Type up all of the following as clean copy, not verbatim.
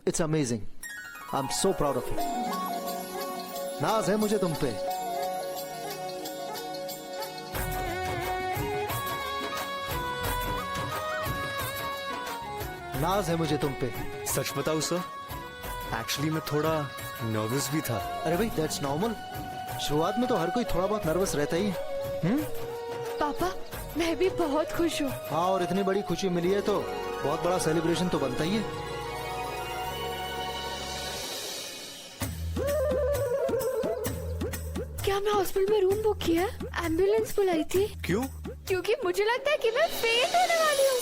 It's amazing. I am so proud of you. नाज है मुझे तुम पे। नाज है मुझे तुम पे। सच बताऊं सर, एक्चुअली मैं थोड़ा नर्वस भी था। अरे भाई दैट्स नॉर्मल। शुरुआत में तो हर कोई थोड़ा बहुत नर्वस रहता ही है। पापा मैं भी बहुत खुश हूँ। हाँ, और इतनी बड़ी खुशी मिली है तो बहुत बड़ा सेलिब्रेशन तो बनता ही है। क्या मैं हॉस्पिटल में रूम बुक किया? एम्बुलेंस बुलाई थी क्यों? क्योंकि मुझे लगता है कि मैं फेंट होने वाली हूँ।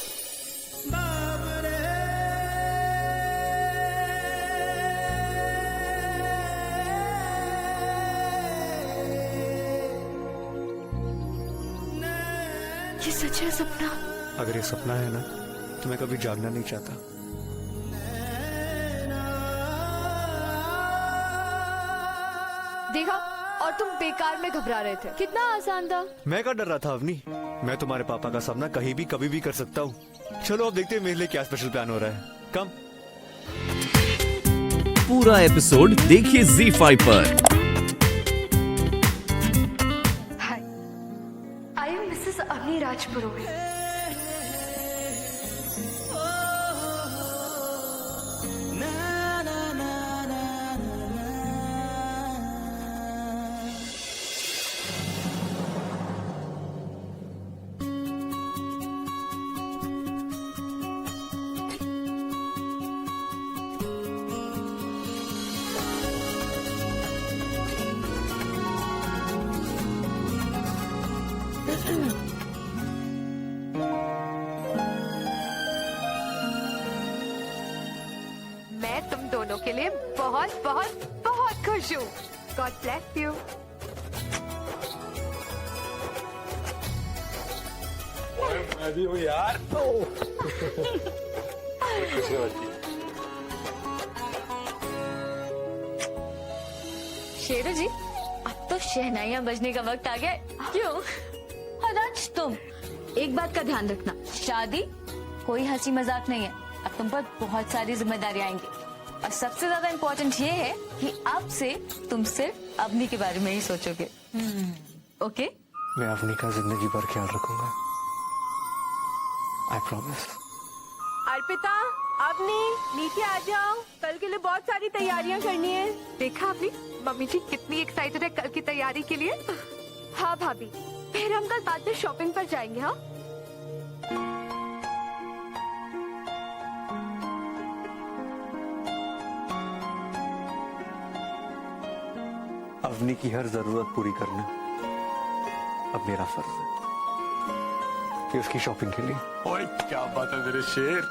ये सच है सपना? अगर ये सपना है ना तो मैं कभी जागना नहीं चाहता। देखा, और तुम बेकार में घबरा रहे थे। कितना आसान था। मैं क्या डर रहा था अवनी? मैं तुम्हारे पापा का सपना कहीं भी कभी भी कर सकता हूँ। चलो अब देखते हैं मेरे लिए क्या स्पेशल प्लान हो रहा है। कम पूरा एपिसोड देखिए ZEE5 पर। हाय, आई एम मिसेस अवनी राजपुरोहित। मैं तुम दोनों के लिए बहुत बहुत बहुत खुश हूँ। God bless you. मैं भी हूँ यार। शेरू जी, अब तो शहनाइयाँ बजने का वक्त आ गया है। क्यों? और आज तुम एक बात का ध्यान रखना, शादी कोई हंसी मजाक नहीं है। अब तुम पर बहुत सारी जिम्मेदारी आएंगी और सबसे ज्यादा इम्पोर्टेंट ये है कि अब से तुम सिर्फ अवनी के बारे में ही सोचोगे। ओके? मैं अवनी का जिंदगी भर ख्याल रखूंगा। I promise. अर्पिता, अवनी, नीचे आ जाओ। कल के लिए बहुत सारी तैयारियां करनी है। देखा आपने मम्मी जी कितनी एक्साइटेड है कल की तैयारी के लिए। हाँ भाभी, फिर हम कल बाद में शॉपिंग पर जाएंगे। हाँ, अवनी की हर जरूरत पूरी करना अब मेरा फर्ज है। कि उसकी शॉपिंग के लिए। ओए क्या बात है मेरे शेर।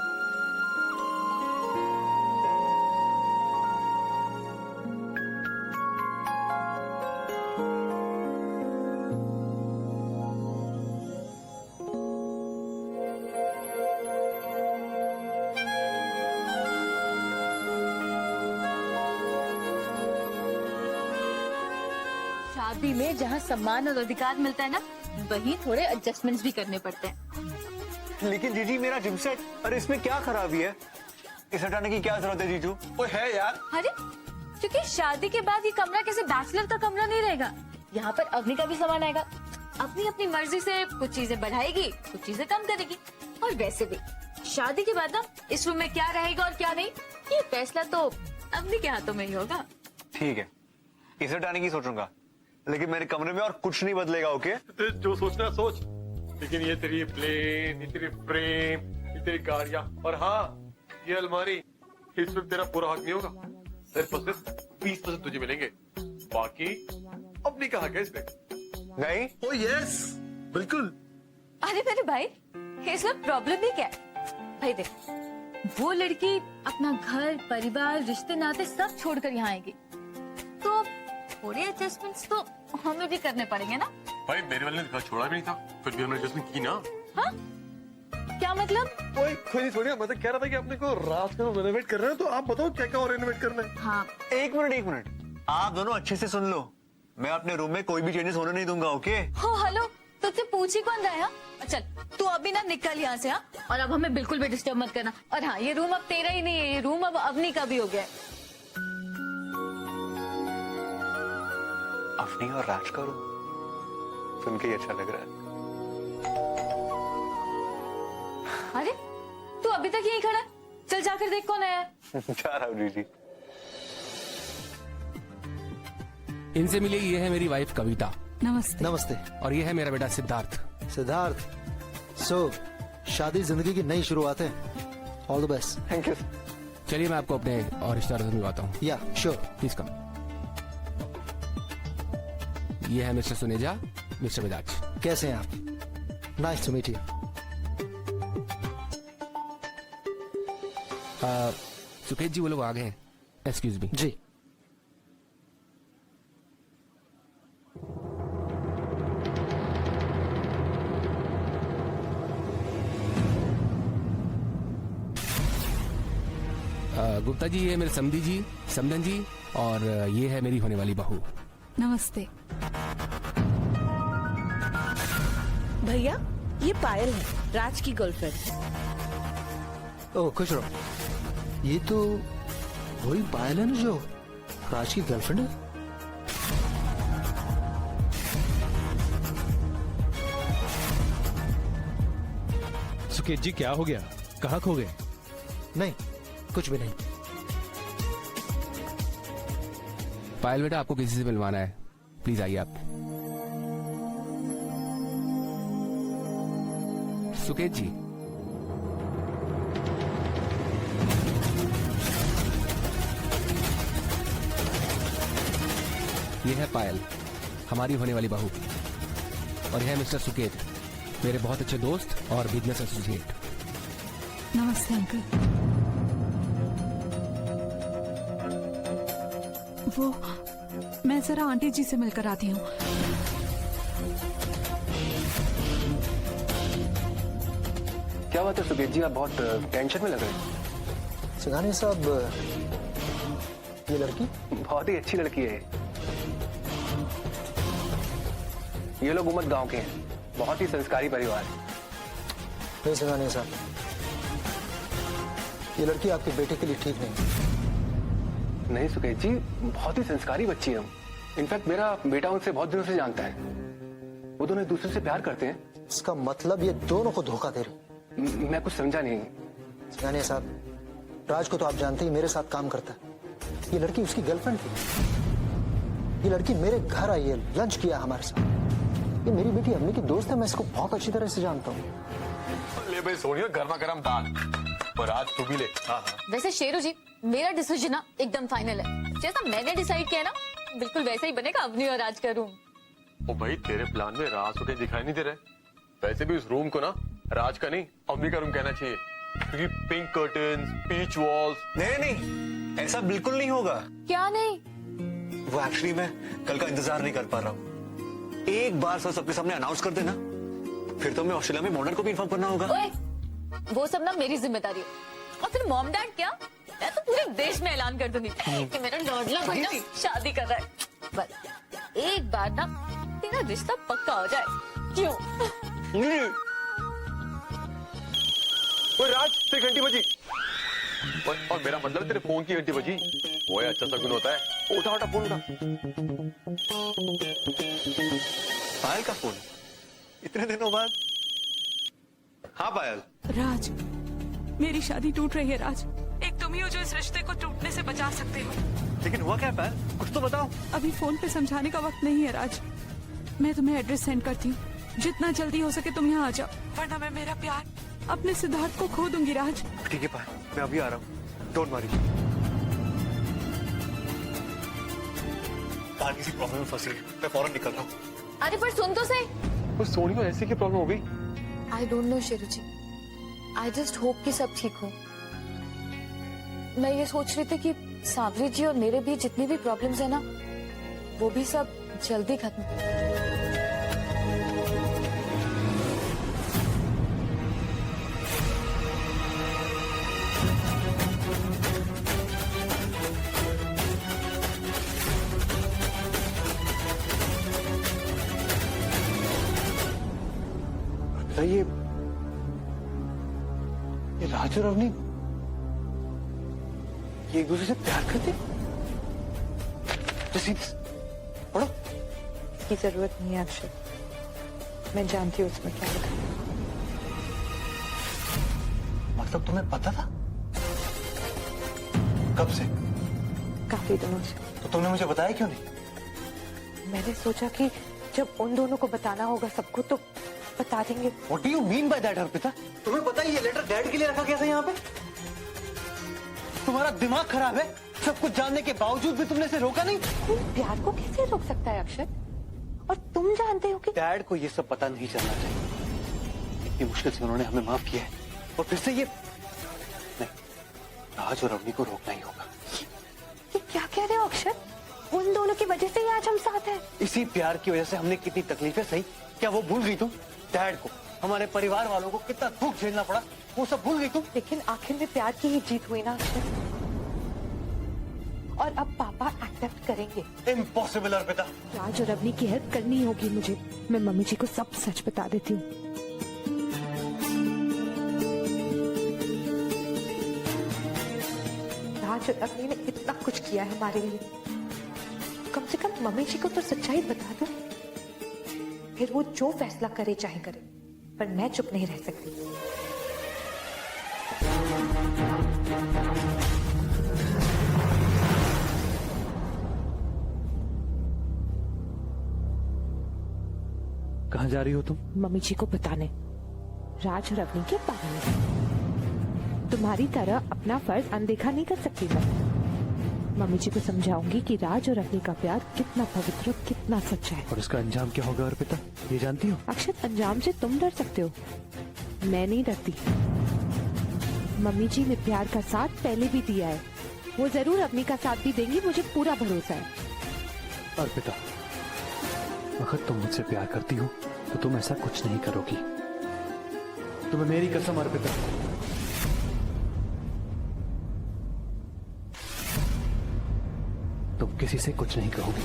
शादी में जहाँ सम्मान और अधिकार मिलता है ना, वहीं थोड़े एडजस्टमेंट्स भी करने पड़ते हैं। लेकिन जीजी मेरा जिम सेट, अरे इसमें क्या खराबी है? इसे हटाने की क्या जरूरत है जीजू? ओए है यार। अरे क्योंकि शादी के बाद ये कमरा किसी बैचलर का कमरा नहीं रहेगा। यहाँ पर अवनी का भी सामान आएगा। अपनी अपनी मर्जी से कुछ चीजें बढ़ाएगी, कुछ चीजें कम करेगी। और वैसे भी शादी के बाद ना इस रूम में क्या रहेगा और क्या नहीं, ये फैसला तो अवनी के हाथों में ही होगा। ठीक है, इसे हटाने की सोचूंगा, लेकिन मेरे कमरे में और कुछ नहीं बदलेगा। ओके? जो सोचना सोच, लेकिन ये तेरी प्लेन, ये तेरी फ्रेम, ये तेरी गाड़ियाँ, और हाँ ये अलमारी, इसमें तेरा पूरा हक नहीं होगा। सिर्फ और सिर्फ 20% तुझे मिलेंगे, बाकी अपनी कहा क्या इसमें? नहीं। ओ यस, बिल्कुल। अरे मेरे भाई, इसमें प्रॉब्लम ही क्या है? भाई देख, वो लड़की अपना घर, परिवार, रिश्ते नाते सब छोड़कर यहाँ आएगी, तो थोड़े एडजस्टमेंट्स तो हमें भी करने पड़ेंगे ना। भाई मेरे वाले ने घर छोड़ा भी नहीं था, फिर भी हमने एडजस्टमेंट की ना। हाँ? क्या मतलब? ओए कोई नहीं, थोड़ी मैं तो कह रहा था कि अपने को रात को रेनोवेट कर रहे हैं, तो आप बताओ क्या क्या और रेनोवेट करना है। हाँ, एक मिनट, आप दोनों अच्छे से सुन लो। मैं अपने रूम में कोई भी चेंजेस होने नहीं दूंगा। ओके? हो हेलो, तुझसे पूछ ही कौन रहा है हाँ? चल तू अभी ना निकल यहाँ से हाँ, और अब हमें बिल्कुल भी डिस्टर्ब मत करना। और हाँ, ये रूम अब तेरा ही नहीं है, ये रूम अब अवनी का भी हो गया है। अवनी और राज का रूम सुन के ही अच्छा लग रहा है। अरे तू अभी तक यहीं खड़ा है, चल जाकर देख कौन आया है। जा रहा हूँ दीदी। इनसे मिलिए, ये है मेरी वाइफ कविता नमस्ते। नमस्ते और ये है मेरा बेटा सिद्धार्थ। सिद्धार्थ। सो शादी जिंदगी की नई शुरुआत है। All the best. Thank you. चलिए मैं आपको अपने और रिश्तेदारों से मिलवाता हूँ। या श्योर। Please come. ये है मिस्टर सुनेजा, मिस्टर बजाज। कैसे हैं आप? Nice to meet you. Suket ji वो लोग आ गए हैं, एक्सक्यूज मी। जी। गुप्ता जी ये मेरे समधी जी, समधन जी, और ये है मेरी होने वाली बहू। नमस्ते भैया, ये पायल है, राज की गर्लफ्रेंड। ओह खुश रहो। ये तो वही पायल है ना जो राज की गर्लफ्रेंड है। सुकेत जी क्या हो गया, कहाँ खो गए? नहीं, कुछ भी नहीं। पायल बेटा आपको किसी से मिलवाना है, प्लीज आइए आप। सुकेत जी ये है पायल, हमारी होने वाली बहू, और यह है मिस्टर सुकेत, मेरे बहुत अच्छे दोस्त और बिजनेस एसोसिएट। नमस्ते अंकल। वो मैं जरा आंटी जी से मिलकर आती हूँ। क्या बात है सुकेत जी, आप बहुत टेंशन में लग रहे हैं। सिंघानिया साहब, ये लड़की बहुत ही अच्छी लड़की है। ये लोग उमद गांव के हैं, बहुत ही संस्कारी परिवार है। नहीं सिंघानिया साहब, ये लड़की आपके बेटे के लिए ठीक नहीं। नहीं सुकेत जी, बहुत ही संस्कारी बच्ची है। इनफैक्ट मेरा बेटा उनसे बहुत दिनों से जानता है, वो दोनों एक दूसरे से प्यार करते हैं। इसका मतलब ये दोनों को धोखा दे रही। मैं कुछ समझा नहीं। सिंघानिया साहब, राज को तो आप जानते ही, मेरे साथ काम करता है। ये लड़की उसकी गर्लफ्रेंड थी। ये लड़की मेरे घर आई है, लंच किया हमारे साथ। ये मेरी बेटी अम्मी की दोस्त है, मैं इसको बहुत अच्छी तरह से जानता हूँ। ले भाई सोनिया, गर्मा गर्म दाल और आज तू भी ले। हाँ हाँ। वैसे शेरू जी, मेरा डिसीजन ना एकदम फाइनल है। जैसा मैंने डिसाइड किया ना, बिल्कुल वैसा ही बनेगा अवनी और राज का रूम। ओ भाई, तेरे प्लान में राज को कहीं दिखाई नहीं दे रहा है। वैसे भी उस रूम को ना राज का नहीं, अवनी का रूम कहना चाहिए, क्योंकि पिंक कर्टन्स, पीच वॉल्स। नहीं नहीं, ऐसा बिल्कुल नहीं होगा। क्या नहीं? वो एक्चुअली मैं कल का इंतजार नहीं कर पा रहा हूँ। एक बार सर सबके सामने अनाउंस कर देना, फिर तो हमें ऑस्ट्रेलिया में मॉडर्न को भी इन्फॉर्म करना होगा। ओए, वो सब ना मेरी जिम्मेदारी है। और फिर मॉम डैड क्या, मैं तो पूरे देश में ऐलान कर दूंगी कि मेरा लाडला भाई ना शादी कर रहा है। बस एक बार ना तेरा रिश्ता पक्का हो जाए। क्यों? ओए राज, तेरी घंटी बजी। और मेरा मतलब तेरे फोन की घंटी बजी, वो अच्छा शगुन होता है। उठा उठा फोन उठा। पायल का फोन इतने दिनों बाद। हाँ पायल। राज, मेरी शादी टूट रही है। राज, एक तुम ही हो जो इस रिश्ते को टूटने से बचा सकते हो। लेकिन हुआ क्या पायल, कुछ तो बताओ। अभी फोन पे समझाने का वक्त नहीं है राज। मैं तुम्हें एड्रेस सेंड करती हूँ, जितना जल्दी हो सके तुम यहाँ आ जाओ, वरना मैं मेरा प्यार अपने सिद्धार्थ को खो दूंगी। राज ठीक है पायल, मैं अभी आ रहा हूँ, डोंट वरी। पायल किसी प्रॉब्लम में फंसी है, मैं फौरन निकल रहा हूँ। अरे पर सुन तो सही। तो सोनी को ऐसी की प्रॉब्लम हो गई? I don't know Sheru ji, I just hope कि सब ठीक हो। मैं ये सोच रही थी कि सांवरी जी और मेरे बीच जितनी भी प्रॉब्लम्स है ना, वो भी सब जल्दी खत्म। सर ये राज और अवनी ये एक दूसरे से प्यार करते पढ़ो। की जरूरत नहीं है अक्षय, मैं जानती हूँ उसमें क्या लिखा है। मतलब तुम्हें पता था? कब से? काफी दिनों से। तो तुमने मुझे बताया क्यों नहीं? मैंने सोचा कि जब उन दोनों को बताना होगा सबको तो बता देंगे। What do you mean by that, Arpita? तुम्हें पता है ये लेटर डैड के लिए रखा गया था यहाँ पे? तुम्हारा दिमाग खराब है? सब कुछ जानने के बावजूद भी तुमने इसे रोका नहीं? प्यार को कैसे रोक सकता है अक्षय? और तुम जानते हो कि डैड को ये सब पता नहीं चलना चाहिए। इतनी मुश्किल से उन्होंने हमें माफ किया है और फिर से ये नहीं, राज और अवनी को रोकना ही होगा। ये क्या कह रहे हो अक्षय? उन दोनों की वजह से ही आज हम साथ हैं। इसी प्यार की वजह से हमने कितनी तकलीफें सही, क्या वो भूल गई तुम? डैड को, हमारे परिवार वालों को कितना दुख झेलना पड़ा, वो सब भूल गई तुम? लेकिन आखिर में प्यार की ही जीत हुई ना अक्षय, और अब पापा एक्सेप्ट करेंगे। इम्पॉसिबल अर्पिता। राज और अवनी की हेल्प करनी होगी मुझे। मैं मम्मी जी को सब सच बता देती हूँ। राज और अवनी ने इतना कुछ किया है हमारे लिए, कम से कम मम्मी जी को तो सच्चाई बता दो। फिर वो जो फैसला करे चाहे करे, पर मैं चुप नहीं रह सकती। कहाँ जा रही हो तुम? मम्मी जी को बताने राज और अवनी के बारे में। तुम्हारी तरह अपना फर्ज अनदेखा नहीं कर सकती मैं। मम्मी जी को समझाऊंगी कि राज और अवनी का प्यार कितना पवित्र और कितना सच्चा है। और इसका अंजाम क्या होगा अर्पिता, ये जानती हो? अक्षत, अंजाम से तुम डर सकते हो, मैं नहीं डरती। मम्मी जी ने प्यार का साथ पहले भी दिया है, वो जरूर अवनी का साथ भी देंगी, मुझे पूरा भरोसा है। अर्पिता, अगर तुम मुझसे प्यार करती हो तो तुम ऐसा कुछ नहीं करोगी। तुम्हें मेरी कसम अर्पिता। तुम किसी से कुछ नहीं कहोगी।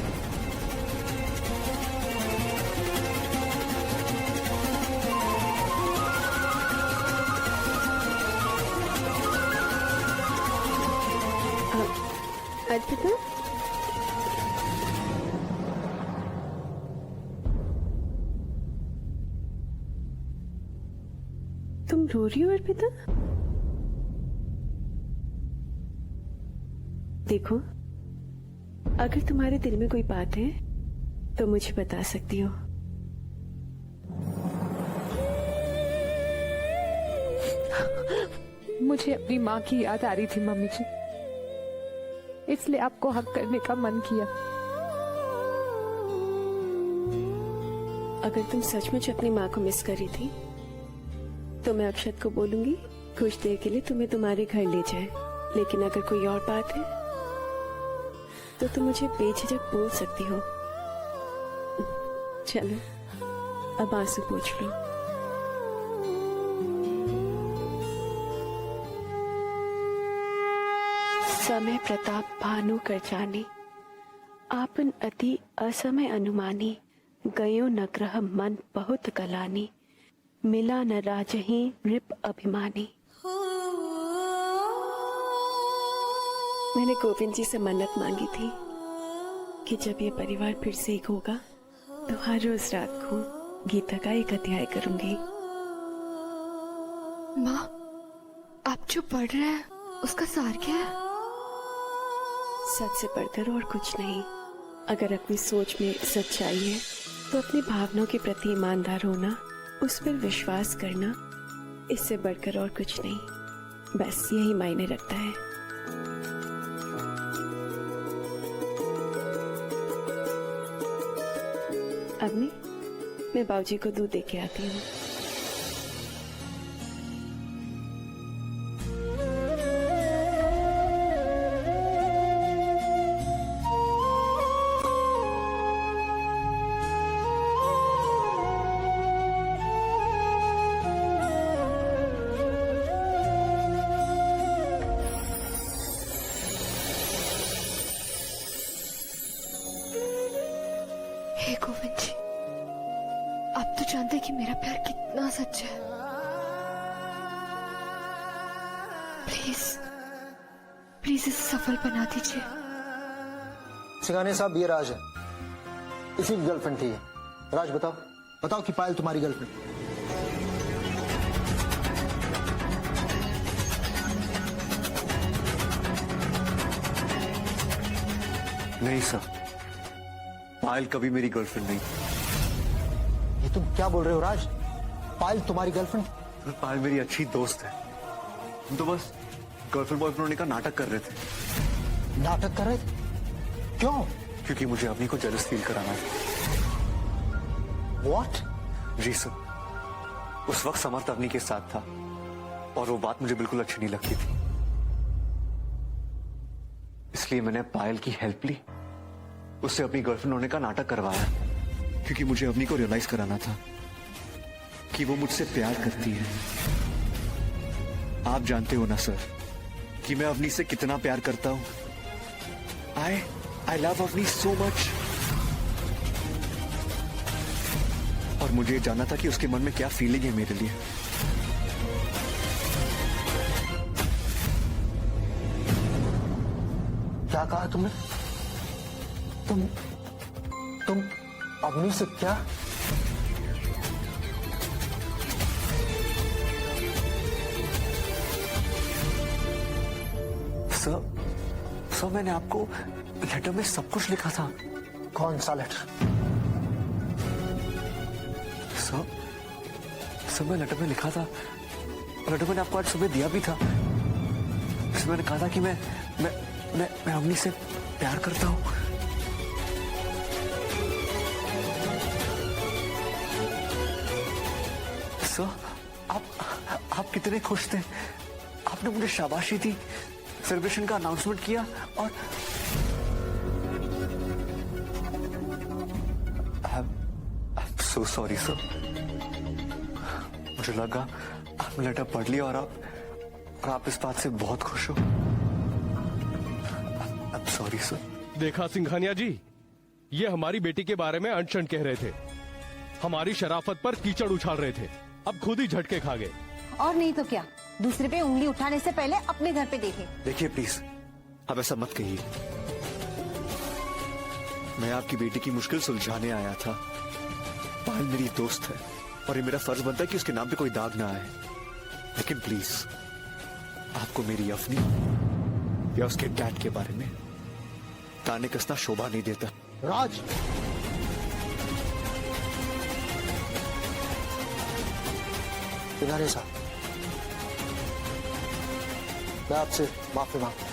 अर्पिता, तुम रो रही हो अर्पिता? देखो, अगर तुम्हारे दिल में कोई बात है तो मुझे बता सकती हो। मुझे अपनी माँ की याद आ रही थी मम्मी जी, इसलिए आपको हक करने का मन किया। अगर तुम सचमुच अपनी माँ को मिस कर रही थी तो मैं अक्षत को बोलूंगी कुछ देर के लिए तुम्हें तुम्हारे घर ले जाए। लेकिन अगर कोई और बात है तो तुम मुझे बेझिझक बोल सकती हो। चलो, अब आंसू पोंछ लो। समय प्रताप भानु कर जाने, आपन अति असमय अनुमानी। गयो न ग्रह मन बहुत कलानी, मिला न राजही नृप अभिमानी। मैंने गोविंद जी से मन्नत मांगी थी कि जब ये परिवार फिर से एक होगा तो हर रोज रात को गीता का एक अध्याय करूंगी। माँ, आप जो पढ़ रहे हैं उसका सार क्या है? सच से बढ़कर और कुछ नहीं। अगर अपनी सोच में सच्चाई है तो अपनी भावनाओं के प्रति ईमानदार होना, उस पर विश्वास करना, इससे बढ़कर और कुछ नहीं। बस यही मायने रखता है। अग्नि, मैं बाबूजी को दूध दे के आती हूँ। हे गोविंद जी, आप तो जानते कि मेरा प्यार कितना सच्चा है। प्लीज प्लीज इसे सफल बना दीजिए। सिंघानिया साहब, ये राज है, इसी की गर्लफ्रेंड थी ये। राज बताओ, बताओ कि पायल तुम्हारी गर्लफ्रेंड? नहीं सर, पायल कभी मेरी गर्लफ्रेंड नहीं। ये तुम क्या बोल रहे हो राज? पायल तुम्हारी गर्लफ्रेंड? पायल मेरी अच्छी दोस्त है। हम तो बस गर्लफ्रेंड बॉयफ्रेंड होने का नाटक कर रहे थे। नाटक कर रहे थे? क्यों? क्योंकि मुझे अपनी को जेलस फील कराना है। What? जी सर, उस वक्त समर्थ अपनी के साथ था और वो बात मुझे बिल्कुल अच्छी नहीं लगती थी, इसलिए मैंने पायल की हेल्प ली, उससे अपनी गर्लफ्रेंड होने का नाटक करवाया, क्योंकि मुझे अपनी को रियलाइज कराना था कि वो मुझसे प्यार करती है। आप जानते हो ना सर कि मैं अपनी से कितना प्यार करता हूं। आई लव अपनी सो मच। और मुझे ये जानना था कि उसके मन में क्या फीलिंग है मेरे लिए। क्या कहा तुमने? तुम अवनी से क्या? सर मैंने आपको लेटर में सब कुछ लिखा था। कौन सा लेटर? सर मैं लेटर में लिखा था, लेटर मैंने आपको आज सुबह दिया भी था। इसमें मैंने कहा था कि मैं अवनी से प्यार करता हूं। सर आप कितने खुश थे, आपने मुझे शाबाशी दी, सेलिब्रेशन का अनाउंसमेंट किया और सो सॉरी सर। मुझे लगा आपने लेटर पढ़ लिया और आप इस बात से बहुत खुश हो। Sorry sir. देखा सिंघानिया जी, ये हमारी बेटी के बारे में अनशन कह रहे थे, हमारी शराफत पर कीचड़ उछाल रहे थे, अब खुद ही झटके खा गए। और नहीं तो क्या, दूसरे पे उंगली उठाने से पहले अपने घर पे देखें। देखिए प्लीज, अब ऐसा मत कहिए। मैं आपकी बेटी की मुश्किल सुलझाने आया था। पायल मेरी दोस्त है और ये मेरा फर्ज बनता है कि उसके नाम पे कोई दाग ना आए, लेकिन प्लीज आपको मेरी अवनी या उसके डैड के बारे में ताने कसना शोभा नहीं देता। राज, सिंघानिया साहब, मैं आपसे माफी मांगता हूं।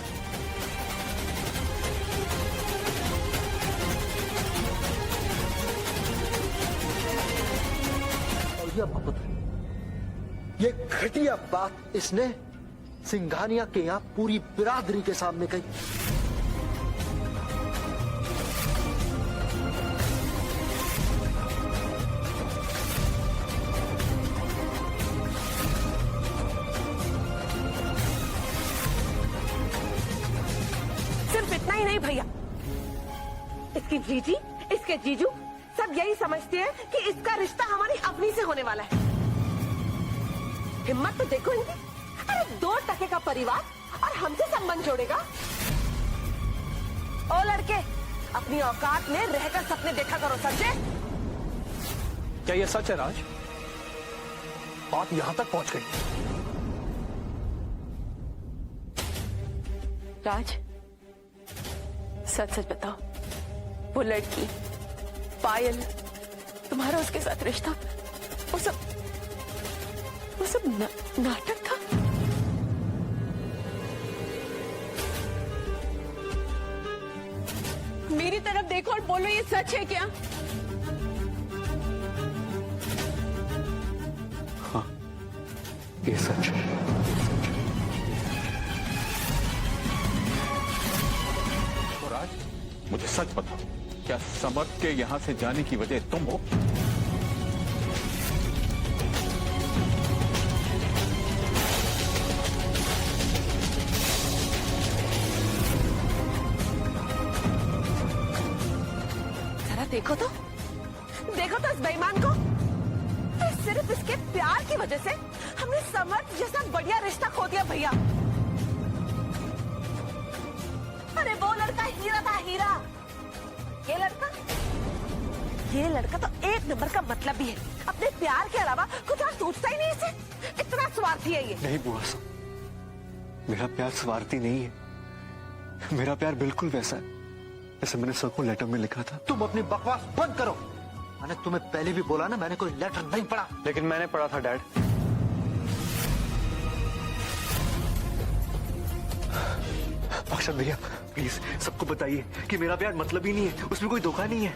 और यह बहुत, ये घटिया बात इसने सिंघानिया के यहां पूरी बिरादरी के सामने कही। सिर्फ इतना ही नहीं भैया, इसकी जीजी, इसके जीजू सब यही समझते हैं कि इसका रिश्ता हमारी अवनी से होने वाला है। हिम्मत तो देखो इनकी। अरे 2 टके का परिवार और हमसे संबंध जोड़ेगा? ओ लड़के, अपनी औकात में रहकर सपने देखा करो, समझे? क्या ये सच है राज? बात यहां तक पहुंच गई। राज, सच सच बताओ, वो लड़की पायल, तुम्हारा उसके साथ रिश्ता, वो सब नाटक था? मेरी तरफ देखो और बोलो, ये सच है क्या? हाँ, ये सच है। तो राज, मुझे सच बताओ, क्या समर्थ के यहां से जाने की वजह तुम हो? देखो तो इस बेईमान को। सिर्फ इसके प्यार की वजह से हमने समर्थ जैसा बढ़िया रिश्ता खो दिया भैया। अरे वो लड़का हीरा था, हीरा। ये लड़का तो एक नंबर का मतलब भी है, अपने प्यार के अलावा कुछ और सोचता ही नहीं इसे। इतना स्वार्थी है ये। नहीं बुआ साहब, मेरा प्यार स्वार्थी नहीं है। मेरा प्यार बिल्कुल वैसा है जैसे मैंने सर को लेटर में लिखा था। तुम अपनी बकवास बंद करो। मैंने तुम्हें पहले भी बोला ना, मैंने कोई लेटर नहीं पढ़ा। लेकिन मैंने पढ़ा था डैड। अक्षत भैया प्लीज सबको बताइए कि मेरा प्यार मतलब ही नहीं है, उसमें कोई धोखा नहीं है।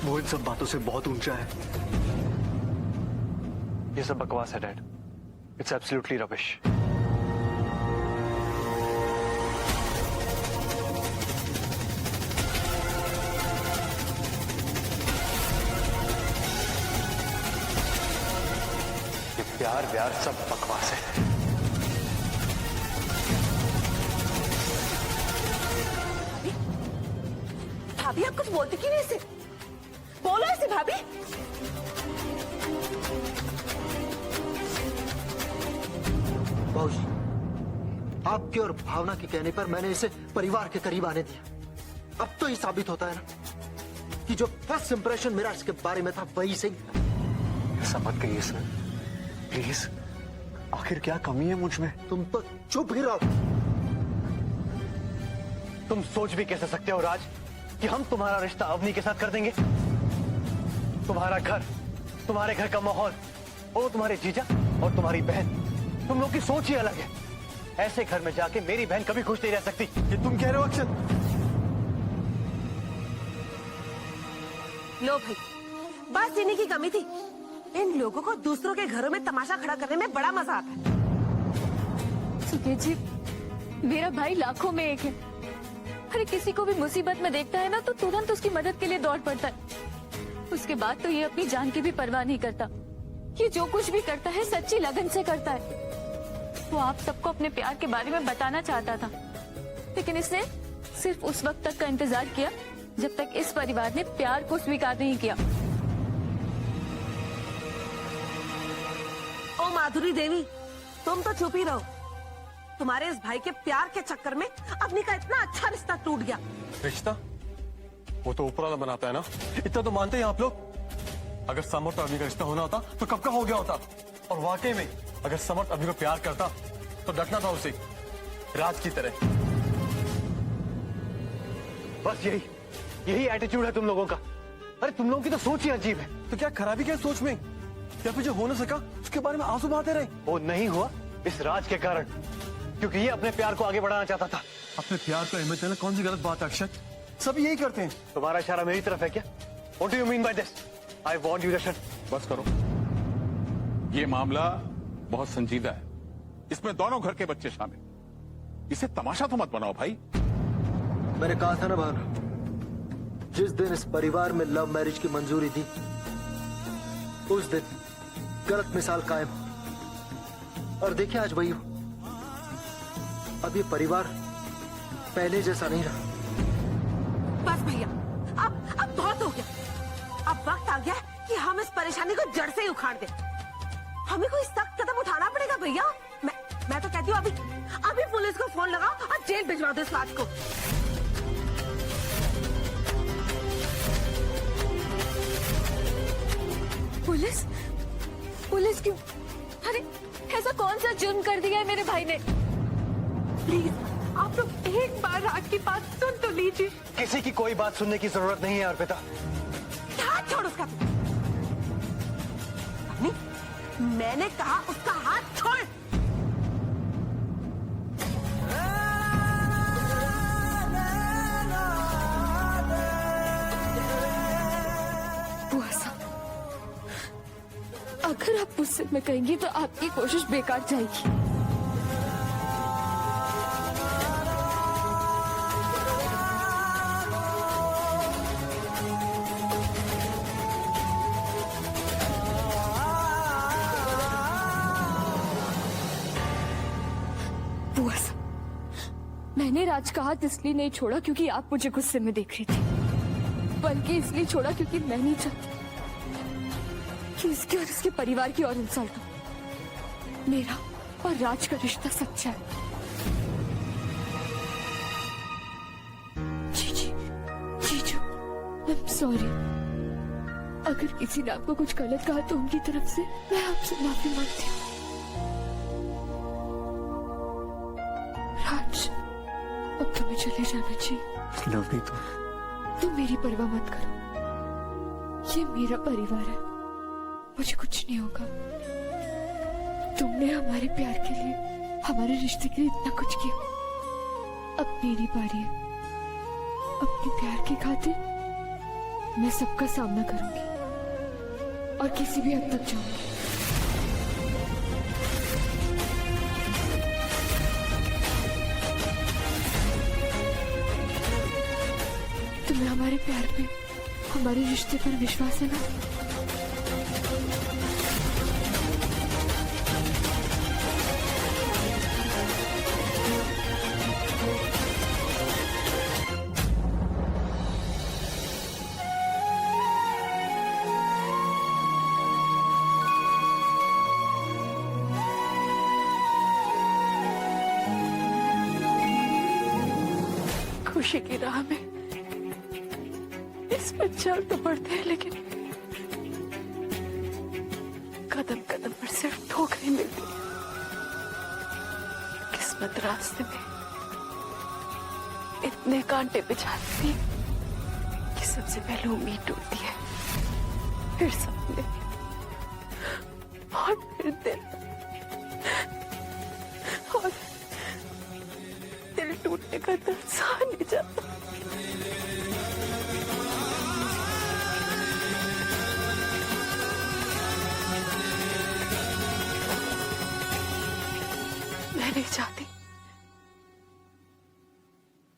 वो इन सब बातों से बहुत ऊंचा है। ये सब बकवास है डैड। It's absolutely rubbish. ये प्यार व्यार सब बकवास है। भाभी आप कुछ बोलते क्यों नहीं इसे? बोलो इसे भाभी। बाबूजी, आपके और भावना के कहने पर मैंने इसे परिवार के करीब आने दिया। अब तो ये साबित होता है ना कि जो फर्स्ट इंप्रेशन मेरा इसके बारे में था वही सही। ऐसा मत कहिए सर, प्लीज। आखिर क्या कमी है मुझ में? तुम तो चुप ही रहो। तुम सोच भी कैसे सकते हो राज कि हम तुम्हारा रिश्ता अवनी के साथ कर देंगे? तुम्हारा घर, तुम्हारे घर का माहौल और तुम्हारे जीजा और तुम्हारी बहन, तुम लोग की सोच ही अलग है। ऐसे घर में जाके मेरी बहन कभी खुश नहीं रह सकती। ये तुम कह रहे हो अक्षत? लो भाई, बस इन्हीं की कमी थी। इन लोगों को दूसरों के घरों में तमाशा खड़ा करने में बड़ा मजा आता है। सुकेत जी, मेरा भाई लाखों में एक है। अरे किसी को भी मुसीबत में देखता है ना तो तुरंत उसकी मदद के लिए दौड़ पड़ता है। उसके बाद तो ये अपनी जान की भी परवाह नहीं करता। ये जो कुछ भी करता है सच्ची लगन से करता है। वो आप सबको अपने प्यार के बारे में बताना चाहता था, लेकिन इसने सिर्फ उस वक्त तक का इंतजार किया जब तक इस परिवार ने प्यार को स्वीकार नहीं किया। ओ माधुरी देवी, तुम तो चुप ही रहो। तुम्हारे इस भाई के प्यार के चक्कर में अवनी का इतना अच्छा रिश्ता टूट गया। रिश्ता वो तो ऊपर वाला बनाता है ना, इतना तो मानते हैं आप लोग। अगर समर्थ और अवनी का रिश्ता होना होता तो कब का हो गया होता। और वाकई में अगर समर्थ अवनी को प्यार करता तो डटना था उसे, राज की तरह। बस यही एटीट्यूड है तुम लोगों का। अरे तुम लोगों की तो सोच ही अजीब है। तो क्या खराबी क्या है सोच में? या फिर जो हो न सका उसके बारे में आंसू बहाते रहे? वो नहीं हुआ इस राज के कारण, क्योंकि ये अपने प्यार को आगे बढ़ाना चाहता था। अपने प्यार को अहमियत देना कौन सी गलत बात है अक्षत? सभी यही करते हैं। तुम्हारा इशारा मेरी तरफ है क्या? What do you mean by this? I want you to shut. बस करो। ये मामला बहुत संजीदा है, इसमें दोनों घर के बच्चे शामिल। इसे तमाशा तो मत बनाओ भाई। मैंने कहा था ना भावना, जिस दिन इस परिवार में लव मैरिज की मंजूरी दी उस दिन गलत मिसाल कायम। और देखिए आज वही हो। अब ये परिवार पहले जैसा नहीं रहा। बस भैया, अब बहुत हो गया। अब वक्त आ गया कि हम इस परेशानी को जड़ से ही उखाड़ दें। हमें कोई सख्त कदम उठाना पड़ेगा भैया। मैं तो कहती हूँ अभी पुलिस को फोन लगाओ और जेल भिजवा दो इस राज को। पुलिस क्यों? अरे ऐसा कौन सा जुर्म कर दिया है मेरे भाई ने? प्लीज आप लोग एक बार राज की बात सुन तो लीजिए। किसी की कोई बात सुनने की जरूरत नहीं है अर्पिता। हाथ छोड़ उसका। नहीं, मैंने कहा उसका हाथ छोड़। बुआ साहब, अगर आप मुझसे में कहेंगी तो आपकी कोशिश बेकार जाएगी। बुआ साहब, मैंने राज का हाथ इसलिए नहीं छोड़ा क्योंकि आप मुझे गुस्से में देख रही थी, बल्कि इसलिए छोड़ा क्योंकि मैं नहीं चाहती कि इसके और इसके परिवार की और इंसल्ट हो। मेरा और राज का रिश्ता सच्चा है। जीजू, आई एम सॉरी। अगर किसी ने आपको कुछ गलत कहा तो उनकी तरफ से मैं आपसे माफी मांगती हूँ। राज, अब तुम्हें चले जाना चाहिए। नवनीत, तुम मेरी परवाह मत करो, ये मेरा परिवार है, मुझे कुछ नहीं होगा। तुमने हमारे प्यार के लिए, हमारे रिश्ते के लिए इतना कुछ किया, अब मेरी बारी है। अपने प्यार की खातिर मैं सबका सामना करूंगी और किसी भी हद तक जाऊंगी। तुम्हें हमारे प्यार पे, हमारे रिश्ते पर विश्वास है ना? खुशी की राह में इस पर चल तो पड़ते हैं, लेकिन कदम कदम पर सिर्फ ठोकरें मिलती हैं। किस्मत रास्ते में इतने कांटे बिछाती है कि सबसे पहले उम्मीद टूटती है, फिर सपने और फिर दिल, और दिल टूटने का दर्द सहा नहीं जाता। मैं नहीं चाहती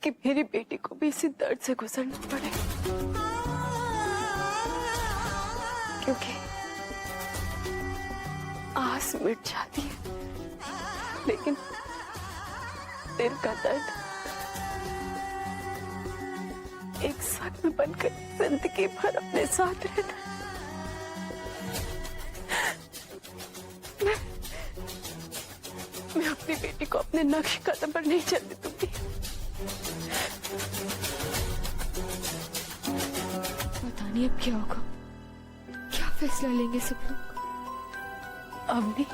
कि मेरी बेटी को भी इसी दर्द से गुजरना पड़े, क्योंकि आस मिट जाती है, लेकिन दिल का दर्द एक साथ में बनकर जिंदगी भर अपने साथ रहता है। मैं अपनी बेटी को अपने नक्श कदम पर नहीं चलने दूंगी। पता नहीं अब क्या होगा, क्या फैसला लेंगे सब लोग। अम्मी,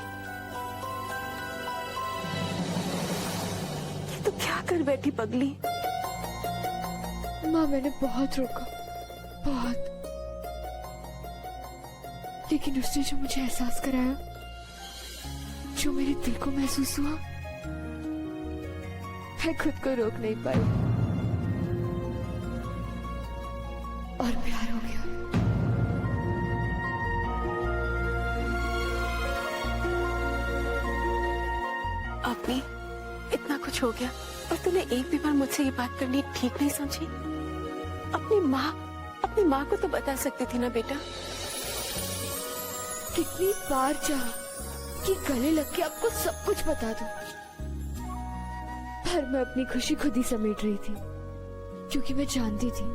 ये तो क्या कर बैठी पगली? माँ, मैंने बहुत रोका, बहुत, लेकिन उसने जो मुझे एहसास कराया, जो मेरे दिल को महसूस हुआ, मैं खुद को रोक नहीं पाई और प्यार हो गया। अभी इतना कुछ हो गया और तूने एक भी बार मुझसे ये बात करनी ठीक नहीं समझी? अपनी माँ को तो बता सकती थी ना बेटा। कितनी बार चाहा कि गले लग के आपको सब कुछ बता दूं, पर मैं अपनी खुशी खुद ही समेट रही थी, क्योंकि मैं जानती थी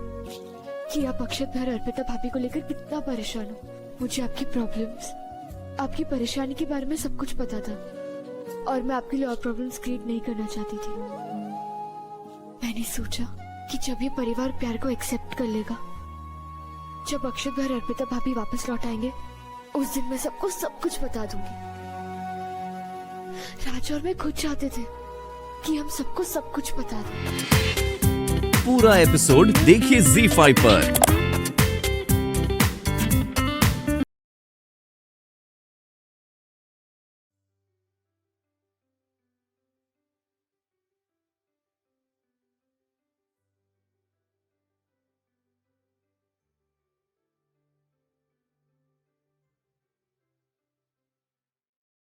कि आप अक्षत और अर्पिता भाभी को लेकर कितना परेशान हो। मुझे आपकी प्रॉब्लम्स, आपकी परेशानी के बारे में सब कुछ पता था और मैं आपके लिए और प्रॉब्लम्स क्रिएट नहीं करना चाहती थी। मैंने सोचा कि जब ये परिवार प्यार को एक्सेप्ट कर लेगा, जब अक्षत और अर्पिता भाभी वापस लौट आएंगे, उस दिन मैं सबको सब कुछ बता दूंगी। राज और मैं खुद चाहते थे कि हम सबको सब कुछ बता दें। पूरा एपिसोड देखिए ZEE5 पर।